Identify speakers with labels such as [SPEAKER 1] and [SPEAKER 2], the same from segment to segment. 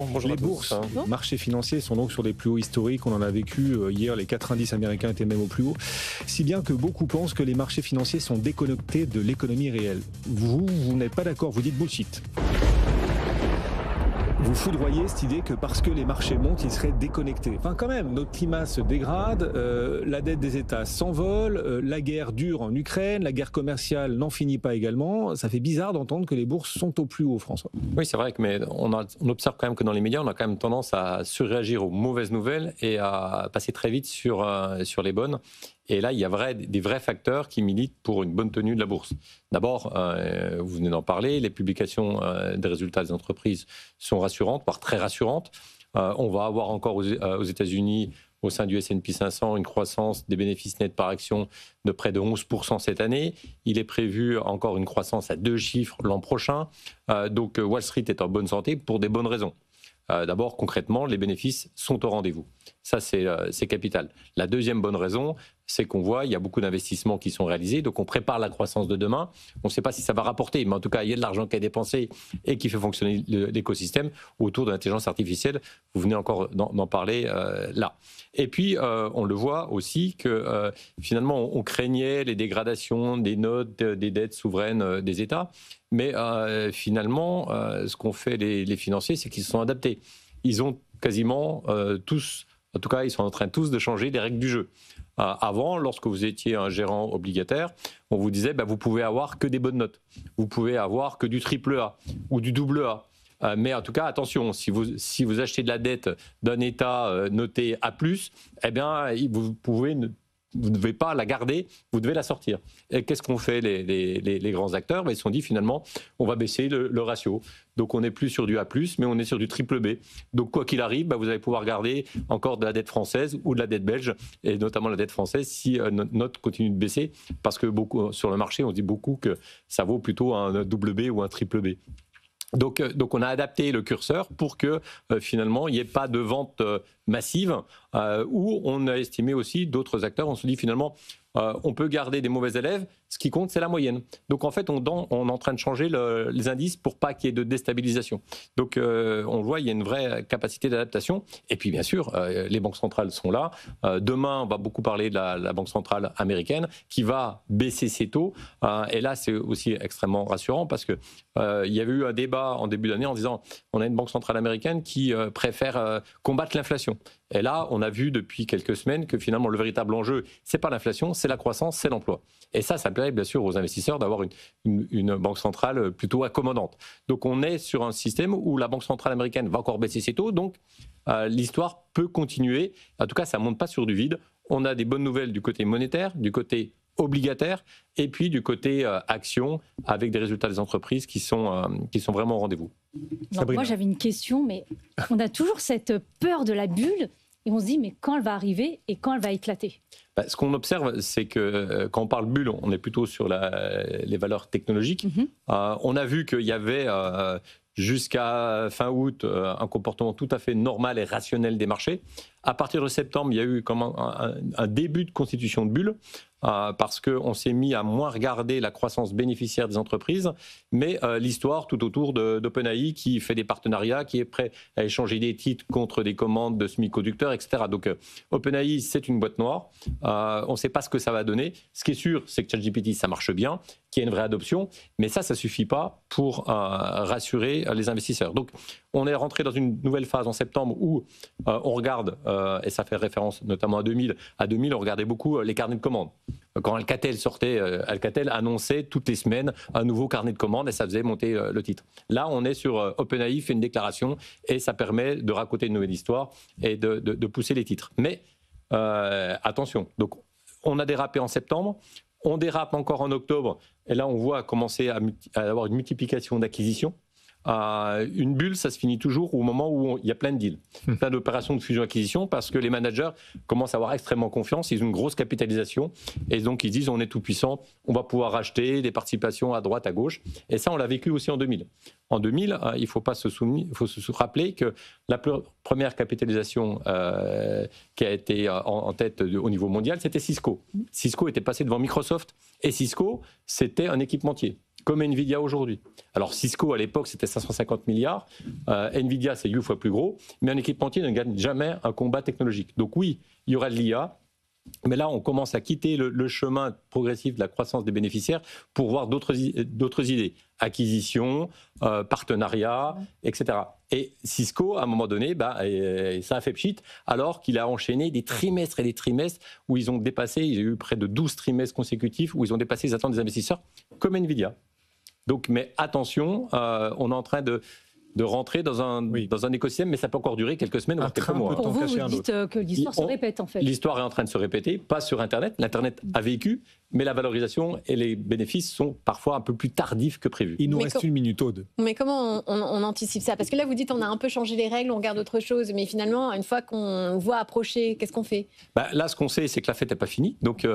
[SPEAKER 1] Bonjour
[SPEAKER 2] Les
[SPEAKER 1] à tous.
[SPEAKER 2] bourses, marchés financiers sont donc sur des plus hauts historiques. On en a vécu hier, les 4 indices américains étaient même au plus haut. Si bien que beaucoup pensent que les marchés financiers sont déconnectés de l'économie réelle. Vous n'êtes pas d'accord, vous dites bullshit. Vous foudroyez cette idée que parce que les marchés montent, ils seraient déconnectés. Enfin quand même, notre climat se dégrade, la dette des États s'envole, la guerre dure en Ukraine, la guerre commerciale n'en finit pas également. Ça fait bizarre d'entendre que les bourses sont au plus haut, François.
[SPEAKER 1] Oui, c'est vrai, mais on observe quand même que dans les médias, on a quand même tendance à surréagir aux mauvaises nouvelles et à passer très vite sur les bonnes. Et là, il y a des vrais facteurs qui militent pour une bonne tenue de la bourse. D'abord, vous venez d'en parler, les publications des résultats des entreprises sont rassurantes, voire très rassurantes. On va avoir encore aux États-Unis, au sein du S&P 500, une croissance des bénéfices nets par action de près de 11% cette année. Il est prévu encore une croissance à 2 chiffres l'an prochain. Donc Wall Street est en bonne santé pour des bonnes raisons. D'abord, concrètement, les bénéfices sont au rendez-vous. Ça, c'est capital. La deuxième bonne raison, c'est qu'on voit il y a beaucoup d'investissements qui sont réalisés. Donc, on prépare la croissance de demain. On ne sait pas si ça va rapporter, mais en tout cas, il y a de l'argent qui est dépensé et qui fait fonctionner l'écosystème autour de l'intelligence artificielle. Vous venez encore d'en parler là. Et puis, on le voit aussi que finalement, on craignait les dégradations des notes, des dettes souveraines des États. Mais finalement, ce qu'ont fait les financiers, c'est qu'ils se sont adaptés. Ils ont quasiment tous, en tout cas, ils sont en train tous de changer les règles du jeu. Avant, lorsque vous étiez un gérant obligataire, on vous disait vous pouvez avoir que des bonnes notes. Vous pouvez avoir que du triple A ou du double A. Mais en tout cas, attention, si vous achetez de la dette d'un État noté A+, eh bien, vous ne devez pas la garder, vous devez la sortir. Et qu'est-ce qu'ont fait les grands acteurs? Ils se sont dit finalement, on va baisser le ratio. Donc on n'est plus sur du A+, mais on est sur du triple B. Donc quoi qu'il arrive, vous allez pouvoir garder encore de la dette française ou de la dette belge, et notamment la dette française si notre note continue de baisser, parce que sur le marché, on se dit beaucoup que ça vaut plutôt un double B ou un triple B. Donc on a adapté le curseur pour que finalement il n'y ait pas de vente massive, où on a estimé aussi d'autres acteurs. On se dit finalement on peut garder des mauvais élèves, ce qui compte c'est la moyenne. Donc en fait on est en train de changer les indices pour pas qu'il y ait de déstabilisation. Donc on le voit, il y a une vraie capacité d'adaptation. Et puis bien sûr les banques centrales sont là. Demain on va beaucoup parler de la Banque centrale américaine qui va baisser ses taux. Et là c'est aussi extrêmement rassurant parce que il y avait eu un débat en début d'année en disant on a une banque centrale américaine qui préfère combattre l'inflation. Et là, on a vu depuis quelques semaines que finalement le véritable enjeu, c'est pas l'inflation, c'est la croissance, c'est l'emploi. Et ça permet bien sûr aux investisseurs d'avoir une banque centrale plutôt accommodante. Donc on est sur un système où la banque centrale américaine va encore baisser ses taux, donc l'histoire peut continuer. En tout cas, ça monte pas sur du vide. On a des bonnes nouvelles du côté monétaire, du côté obligataire, et puis du côté action, avec des résultats des entreprises qui sont vraiment au rendez-vous.
[SPEAKER 3] Moi, j'avais une question, mais on a toujours cette peur de la bulle, et on se dit, mais quand elle va arriver et quand elle va éclater?
[SPEAKER 1] Ce qu'on observe, c'est que quand on parle bulle, on est plutôt sur les valeurs technologiques. On a vu qu'il y avait jusqu'à fin août un comportement tout à fait normal et rationnel des marchés. À partir de septembre, il y a eu comme un début de constitution de bulle, parce qu'on s'est mis à moins regarder la croissance bénéficiaire des entreprises, mais l'histoire tout autour d'OpenAI qui fait des partenariats, qui est prêt à échanger des titres contre des commandes de semi-conducteurs, etc. Donc OpenAI, c'est une boîte noire. On ne sait pas ce que ça va donner. Ce qui est sûr, c'est que ChatGPT, ça marche bien, qu'il y a une vraie adoption, mais ça ne suffit pas pour rassurer les investisseurs. Donc on est rentré dans une nouvelle phase en septembre où on regarde, et ça fait référence notamment à 2000, on regardait beaucoup les carnets de commandes. Quand Alcatel sortait, Alcatel annonçait toutes les semaines un nouveau carnet de commandes et ça faisait monter le titre. Là, on est sur OpenAI, fait une déclaration et ça permet de raconter une nouvelle histoire et de pousser les titres. Mais attention, donc on a dérapé en septembre, on dérape encore en octobre et là on voit commencer à avoir une multiplication d'acquisitions. Une bulle, ça se finit toujours au moment où il y a plein de deals, plein d'opérations de fusion-acquisition, parce que les managers commencent à avoir extrêmement confiance, ils ont une grosse capitalisation, et donc ils disent on est tout puissant, on va pouvoir acheter des participations à droite, à gauche, et ça on l'a vécu aussi en 2000. En 2000, il faut se rappeler que la première capitalisation qui a été en tête au niveau mondial, c'était Cisco. Cisco était passé devant Microsoft, et Cisco, c'était un équipementier. comme Nvidia aujourd'hui. Alors Cisco à l'époque c'était 550 milliards, Nvidia c'est 8 fois plus gros, mais un équipementier ne gagne jamais un combat technologique. Donc oui, il y aura de l'IA, mais là on commence à quitter le chemin progressif de la croissance des bénéficiaires pour voir d'autres idées, acquisition, partenariat, etc. Et Cisco, à un moment donné, ça a fait pchit, alors qu'il a enchaîné des trimestres et des trimestres où ils ont dépassé, il y a eu près de 12 trimestres consécutifs où ils ont dépassé les attentes des investisseurs, comme Nvidia. Donc, mais attention, on est en train de rentrer dans un écosystème, mais ça peut encore durer quelques semaines, voire quelques mois.
[SPEAKER 3] Pour vous, vous dites que l'histoire se répète, en fait.
[SPEAKER 1] L'histoire est en train de se répéter, pas sur Internet. L'Internet a vécu, mais la valorisation et les bénéfices sont parfois un peu plus tardifs que prévu.
[SPEAKER 2] Il nous reste une minute, Aude.
[SPEAKER 4] Mais comment on anticipe ça? Parce que là, vous dites on a un peu changé les règles, on regarde autre chose, mais finalement, une fois qu'on voit approcher, qu'est-ce qu'on fait?
[SPEAKER 1] Là, ce qu'on sait, c'est que la fête n'est pas finie. Donc,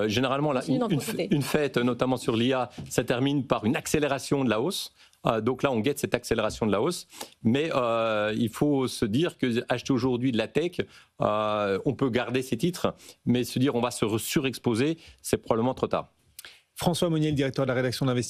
[SPEAKER 1] généralement, une fête, notamment sur l'IA, ça termine par une accélération de la hausse. Donc là, on guette cette accélération de la hausse. Mais il faut se dire que acheter aujourd'hui de la tech, on peut garder ces titres, mais se dire on va se surexposer, c'est probablement trop tard.
[SPEAKER 2] François Monnier, le directeur de la rédaction d'Investir.